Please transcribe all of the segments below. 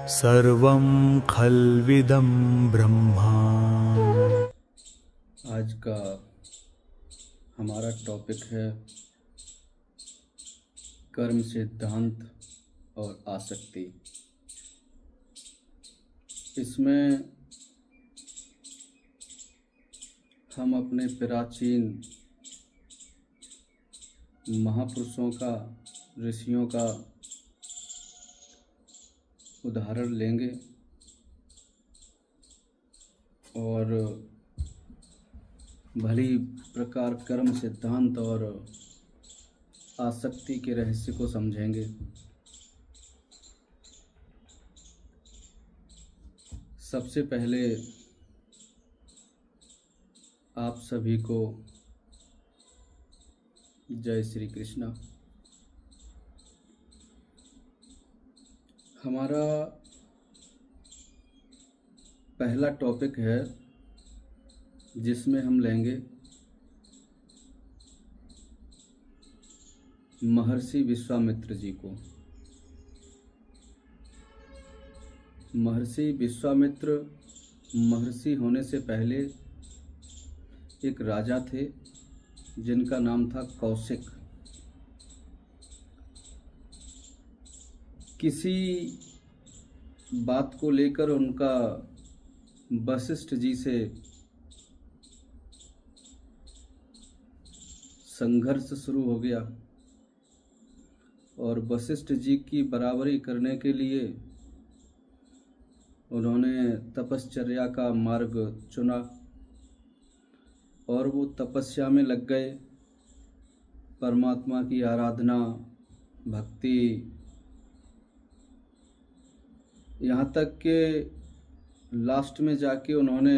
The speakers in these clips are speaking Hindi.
सर्वं खल्विदं ब्रह्मा। आज का हमारा टॉपिक है कर्म सिद्धांत और आसक्ति। इसमें हम अपने प्राचीन महापुरुषों का, ऋषियों का उदाहरण लेंगे और भली प्रकार कर्म सिद्धांत और आसक्ति के रहस्य को समझेंगे। सबसे पहले आप सभी को जय श्री कृष्णा। हमारा पहला टॉपिक है जिसमें हम लेंगे महर्षि विश्वामित्र जी को। महर्षि विश्वामित्र महर्षि होने से पहले एक राजा थे जिनका नाम था कौशिक। किसी बात को लेकर उनका वशिष्ठ जी से संघर्ष शुरू हो गया और वशिष्ठ जी की बराबरी करने के लिए उन्होंने तपश्चर्या का मार्ग चुना और वो तपस्या में लग गए। परमात्मा की आराधना, भक्ति, यहाँ तक कि लास्ट में जाके उन्होंने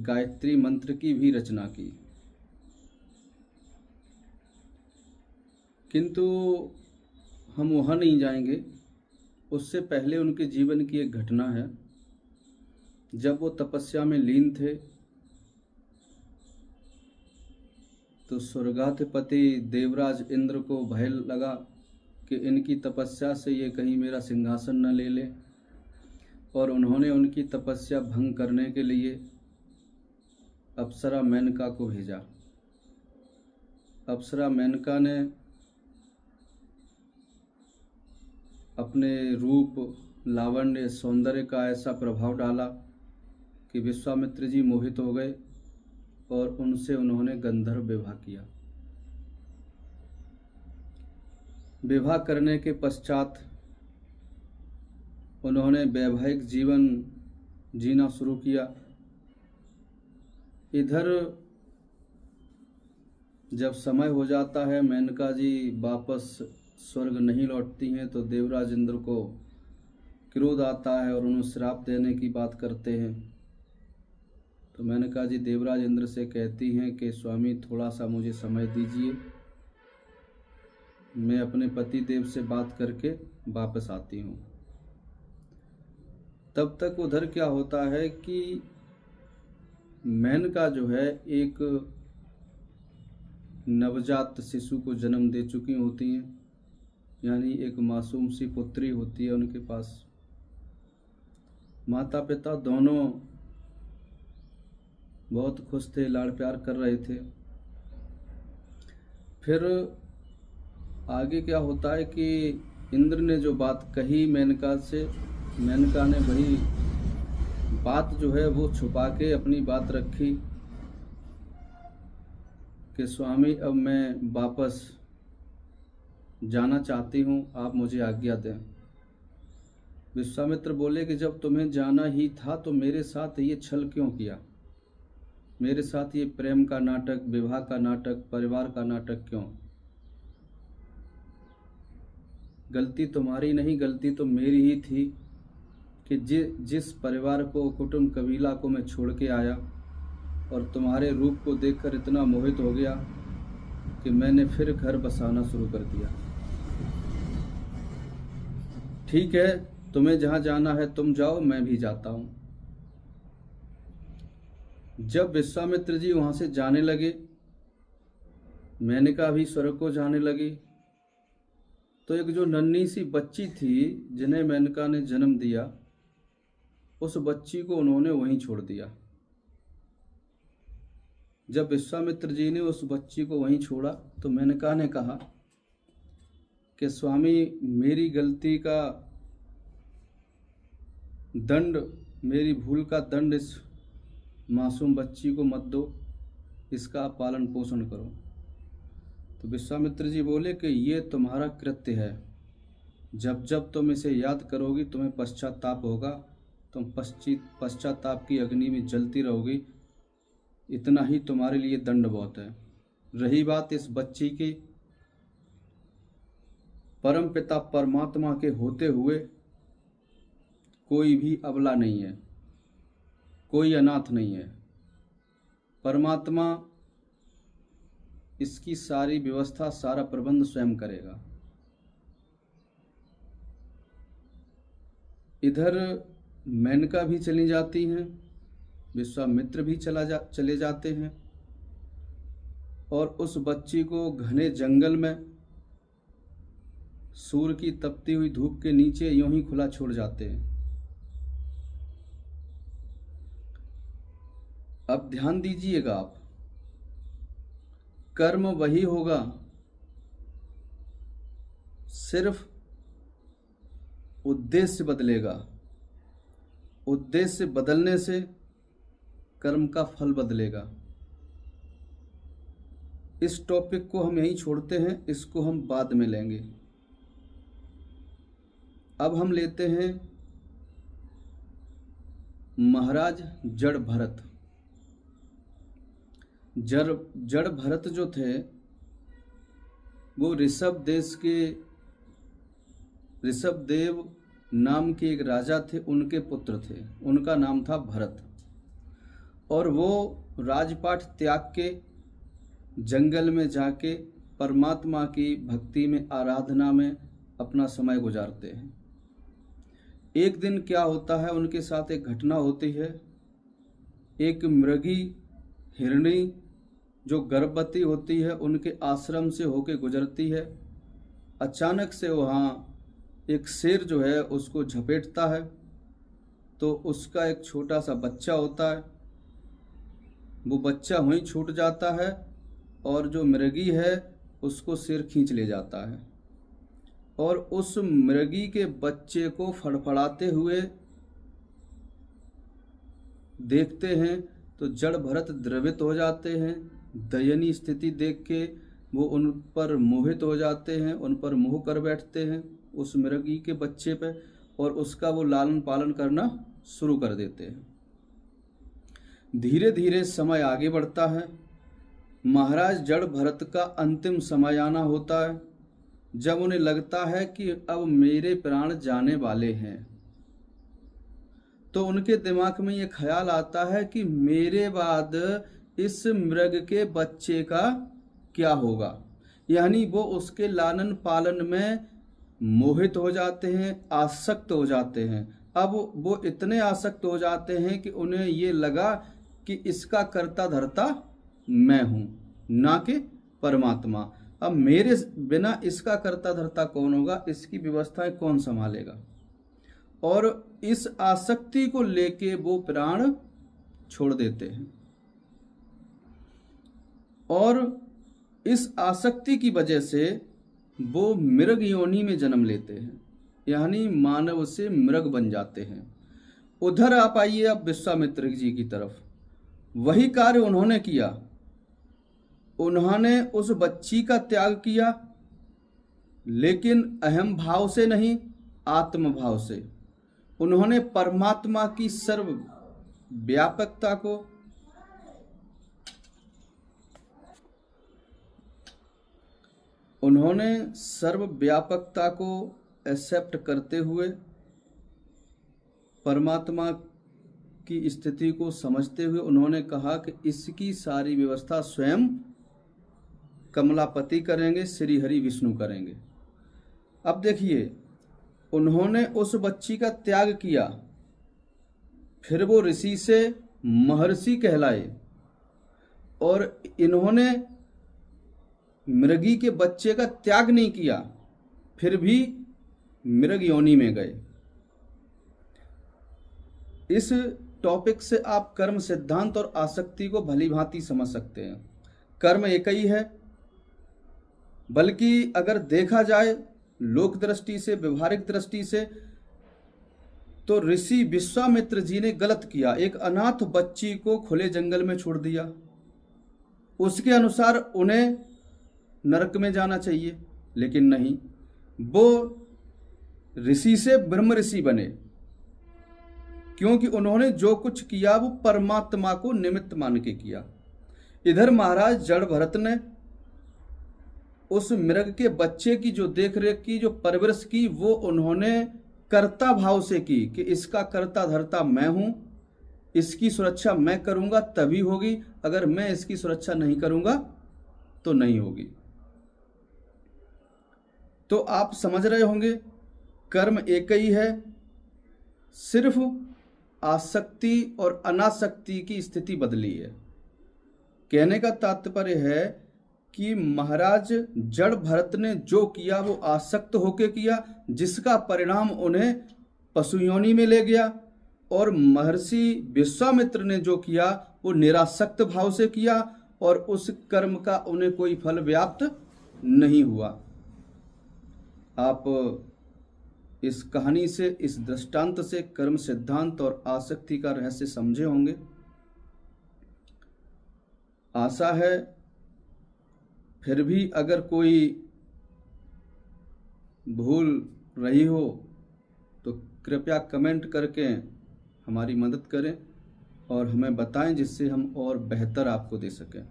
गायत्री मंत्र की भी रचना की। किंतु हम वहाँ नहीं जाएंगे, उससे पहले उनके जीवन की एक घटना है। जब वो तपस्या में लीन थे तो स्वर्गाधिपति देवराज इंद्र को भय लगा कि इनकी तपस्या से ये कहीं मेरा सिंहासन न ले ले, और उन्होंने उनकी तपस्या भंग करने के लिए अप्सरा मेनका को भेजा। अप्सरा मेनका ने अपने रूप, लावण्य, सौंदर्य का ऐसा प्रभाव डाला कि विश्वामित्र जी मोहित हो गए और उनसे उन्होंने गंधर्व विवाह किया। विवाह करने के पश्चात उन्होंने वैवाहिक जीवन जीना शुरू किया। इधर जब समय हो जाता है, मेनका जी वापस स्वर्ग नहीं लौटती हैं तो देवराज इंद्र को क्रोध आता है और उन्हें श्राप देने की बात करते हैं। तो मेनका जी देवराज इंद्र से कहती हैं कि स्वामी, थोड़ा सा मुझे समय दीजिए, मैं अपने पति देव से बात करके वापस आती हूँ। तब तक उधर क्या होता है कि मेनका जो है एक नवजात शिशु को जन्म दे चुकी होती हैं, यानी एक मासूम सी पुत्री होती है उनके पास। माता पिता दोनों बहुत खुश थे, लाड़ प्यार कर रहे थे। फिर आगे क्या होता है कि इंद्र ने जो बात कही मेनका से, मेनका ने वही बात जो है वो छुपा के अपनी बात रखी कि स्वामी, अब मैं वापस जाना चाहती हूँ, आप मुझे आज्ञा दें। विश्वामित्र बोले कि जब तुम्हें जाना ही था तो मेरे साथ ये छल क्यों किया? मेरे साथ ये प्रेम का नाटक, विवाह का नाटक, परिवार का नाटक क्यों? गलती तुम्हारी नहीं, गलती तो मेरी ही थी कि जिस परिवार को, कुटुंब, कबीला को मैं छोड़ के आया और तुम्हारे रूप को देखकर इतना मोहित हो गया कि मैंने फिर घर बसाना शुरू कर दिया। ठीक है, तुम्हें जहाँ जाना है तुम जाओ, मैं भी जाता हूँ। जब विश्वामित्र जी वहाँ से जाने लगे, मेनका भी स्वर्ग को जाने लगी, तो एक जो नन्ही सी बच्ची थी जिन्हें मेनका ने जन्म दिया, उस बच्ची को उन्होंने वहीं छोड़ दिया। जब विश्वामित्र जी ने उस बच्ची को वहीं छोड़ा तो मेनका ने कहा कि स्वामी, मेरी गलती का दंड, मेरी भूल का दंड इस मासूम बच्ची को मत दो, इसका आप पालन पोषण करो। तो विश्वामित्र जी बोले कि ये तुम्हारा कृत्य है, जब जब तुम इसे याद करोगी तुम्हें पश्चाताप होगा, तुम पश्चाताप की अग्नि में जलती रहोगी, इतना ही तुम्हारे लिए दंड बहुत है। रही बात इस बच्ची की, परम पिता परमात्मा के होते हुए कोई भी अबला नहीं है, कोई अनाथ नहीं है। परमात्मा इसकी सारी व्यवस्था, सारा प्रबंध स्वयं करेगा। इधर मेनका भी चली जाती हैं, विश्वामित्र भी चले जाते हैं और उस बच्ची को घने जंगल में सूर्य की तपती हुई धूप के नीचे यूं ही खुला छोड़ जाते हैं। अब ध्यान दीजिएगा आप, कर्म वही होगा, सिर्फ उद्देश्य बदलेगा। उद्देश्य बदलने से कर्म का फल बदलेगा। इस टॉपिक को हम यहीं छोड़ते हैं, इसको हम बाद में लेंगे। अब हम लेते हैं महाराज जड़ भरत। जड़ भरत जो थे वो ऋषभ देश के ऋषभ देव नाम के एक राजा थे, उनके पुत्र थे, उनका नाम था भरत। और वो राजपाट त्याग के जंगल में जाके परमात्मा की भक्ति में, आराधना में अपना समय गुजारते हैं। एक दिन क्या होता है, उनके साथ एक घटना होती है। एक मृगी हिरणी जो गर्भवती होती है उनके आश्रम से होके गुजरती है। अचानक से वहाँ एक शेर जो है उसको झपेटता है, तो उसका एक छोटा सा बच्चा होता है, वो बच्चा वहीं छूट जाता है और जो मृगी है उसको शेर खींच ले जाता है। और उस मृगी के बच्चे को फड़फड़ाते हुए देखते हैं तो जड़ भरत द्रवित हो जाते हैं। दयनीय स्थिति देख के वो उन पर मोहित हो जाते हैं, उन पर मोह कर बैठते हैं उस मृगी के बच्चे पे, और उसका वो लालन पालन करना शुरू कर देते हैं। धीरे धीरे समय आगे बढ़ता है। महाराज जड़ भरत का अंतिम समय आना होता है, जब उन्हें लगता है कि अब मेरे प्राण जाने वाले हैं। तो उनके दिमाग में ये ख्याल आता है कि मेरे बाद इस मृग के बच्चे का क्या होगा। यानी वो उसके लालन पालन में मोहित हो जाते हैं, आसक्त हो जाते हैं। अब वो इतने आसक्त हो जाते हैं कि उन्हें ये लगा कि इसका कर्ता धर्ता मैं हूँ, ना कि परमात्मा। अब मेरे बिना इसका कर्ता धर्ता कौन होगा, इसकी व्यवस्थाएं कौन संभालेगा। और इस आसक्ति को लेके वो प्राण छोड़ देते हैं और इस आसक्ति की वजह से वो मृग योनि में जन्म लेते हैं, यानी मानव से मृग बन जाते हैं। उधर आप आइए अब विश्वामित्र जी की तरफ। वही कार्य उन्होंने किया। उन्होंने उस बच्ची का त्याग किया, लेकिन अहम भाव से नहीं, आत्म भाव से। उन्होंने परमात्मा की सर्व व्यापकता को, एक्सेप्ट करते हुए, परमात्मा की स्थिति को समझते हुए उन्होंने कहा कि इसकी सारी व्यवस्था स्वयं कमलापति करेंगे, श्री हरि विष्णु करेंगे। अब देखिए, उन्होंने उस बच्ची का त्याग किया, फिर वो ऋषि से महर्षि कहलाए, और इन्होंने मृगी के बच्चे का त्याग नहीं किया, फिर भी मृग योनि में गए। इस टॉपिक से आप कर्म सिद्धांत और आसक्ति को भली भांति समझ सकते हैं। कर्म एक ही है, बल्कि अगर देखा जाए लोक दृष्टि से, व्यवहारिक दृष्टि से, तो ऋषि विश्वामित्र जी ने गलत किया। एक अनाथ बच्ची को खुले जंगल में छोड़ दिया। उसके अनुसार उन्हें नरक में जाना चाहिए, लेकिन नहीं, वो ऋषि से ब्रह्म ऋषि बने, क्योंकि उन्होंने जो कुछ किया वो परमात्मा को निमित्त मान के किया। इधर महाराज जड़ भरत ने उस मृग के बच्चे की जो देख रेख की, जो परवरिश की, वो उन्होंने कर्ता भाव से की कि इसका कर्ता धर्ता मैं हूं, इसकी सुरक्षा मैं करूंगा तभी होगी, अगर मैं इसकी सुरक्षा नहीं करूंगा तो नहीं होगी। तो आप समझ रहे होंगे कर्म एक ही है, सिर्फ आसक्ति और अनासक्ति की स्थिति बदली है। कहने का तात्पर्य है कि महाराज जड़ भरत ने जो किया वो आसक्त होके किया, जिसका परिणाम उन्हें पशु योनि में ले गया, और महर्षि विश्वामित्र ने जो किया वो निरासक्त भाव से किया, और उस कर्म का उन्हें कोई फल व्याप्त नहीं हुआ। आप इस कहानी से, इस दृष्टांत से कर्म सिद्धांत और आसक्ति का रहस्य समझे होंगे। आशा है फिर भी अगर कोई भूल रही हो तो कृपया कमेंट करके हमारी मदद करें और हमें बताएं, जिससे हम और बेहतर आपको दे सकें।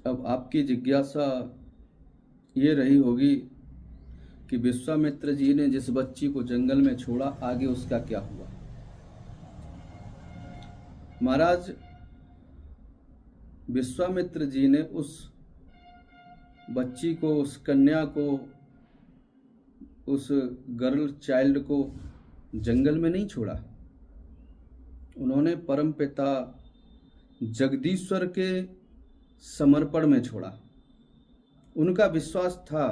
अब आपकी जिज्ञासा ये रही होगी कि विश्वामित्र जी ने जिस बच्ची को जंगल में छोड़ा, आगे उसका क्या हुआ। महाराज विश्वामित्र जी ने उस बच्ची को, उस कन्या को, उस गर्ल चाइल्ड को जंगल में नहीं छोड़ा। उन्होंने परमपिता जगदीश्वर के समर्पण में छोड़ा। उनका विश्वास था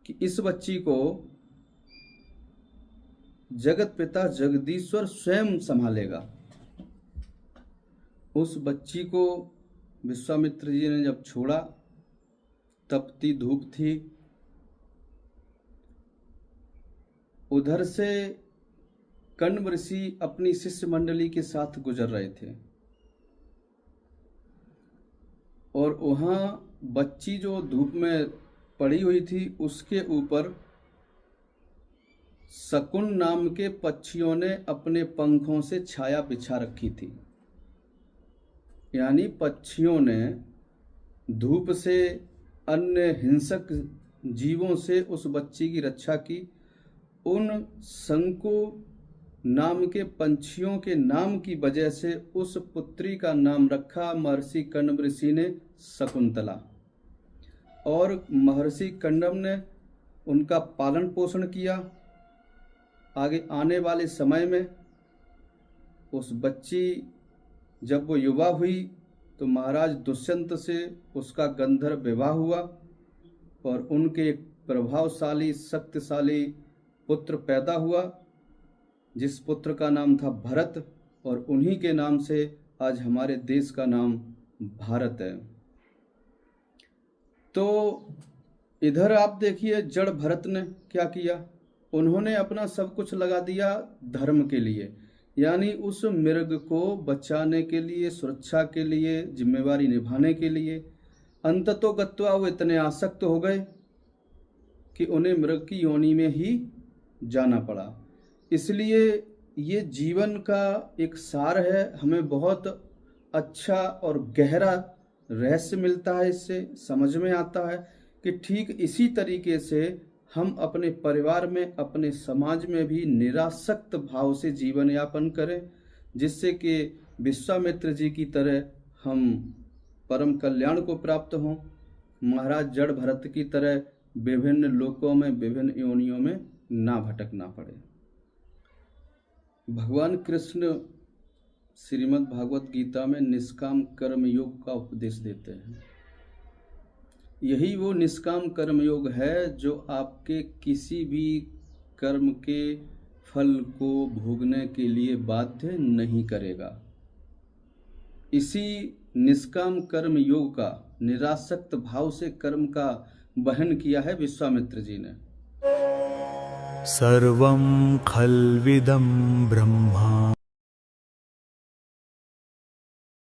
कि इस बच्ची को जगत पिता जगदीश्वर स्वयं संभालेगा। उस बच्ची को विश्वामित्र जी ने जब छोड़ा, तपती धूप थी, उधर से कण्व ऋषि अपनी शिष्य मंडली के साथ गुजर रहे थे, और वहाँ बच्ची जो धूप में पड़ी हुई थी उसके ऊपर शकुन नाम के पक्षियों ने अपने पंखों से छाया बिछा रखी थी। यानी पक्षियों ने धूप से, अन्य हिंसक जीवों से उस बच्ची की रक्षा की। उन शंकु नाम के पंछियों के नाम की वजह से उस पुत्री का नाम रखा महर्षि कण्व ऋषि ने शकुंतला, और महर्षि कण्व ने उनका पालन पोषण किया। आगे आने वाले समय में उस बच्ची जब वो युवा हुई तो महाराज दुष्यंत से उसका गंधर्व विवाह हुआ, और उनके एक प्रभावशाली शक्तिशाली पुत्र पैदा हुआ, जिस पुत्र का नाम था भरत, और उन्हीं के नाम से आज हमारे देश का नाम भारत है। तो इधर आप देखिए जड़ भरत ने क्या किया। उन्होंने अपना सब कुछ लगा दिया धर्म के लिए, यानी उस मृग को बचाने के लिए, सुरक्षा के लिए, जिम्मेवारी निभाने के लिए। अंततो गत्वा वो इतने आसक्त हो गए कि उन्हें मृग की योनि में ही जाना पड़ा। इसलिए ये जीवन का एक सार है। हमें बहुत अच्छा और गहरा रहस्य मिलता है, इससे समझ में आता है कि ठीक इसी तरीके से हम अपने परिवार में, अपने समाज में भी निरासक्त भाव से जीवन यापन करें, जिससे कि विश्वामित्र जी की तरह हम परम कल्याण को प्राप्त हों, महाराज जड़ भरत की तरह विभिन्न लोकों में, विभिन्न योनियों में ना भटकना पड़े। भगवान कृष्ण श्रीमद् भागवत गीता में निष्काम कर्म योग का उपदेश देते हैं। यही वो निष्काम कर्म योग है जो आपके किसी भी कर्म के फल को भोगने के लिए बाध्य नहीं करेगा। इसी निष्काम कर्म योग का निरासक्त भाव से कर्म का वहन किया है विश्वामित्र जी ने। सर्वं खल्विदं ब्रह्मा।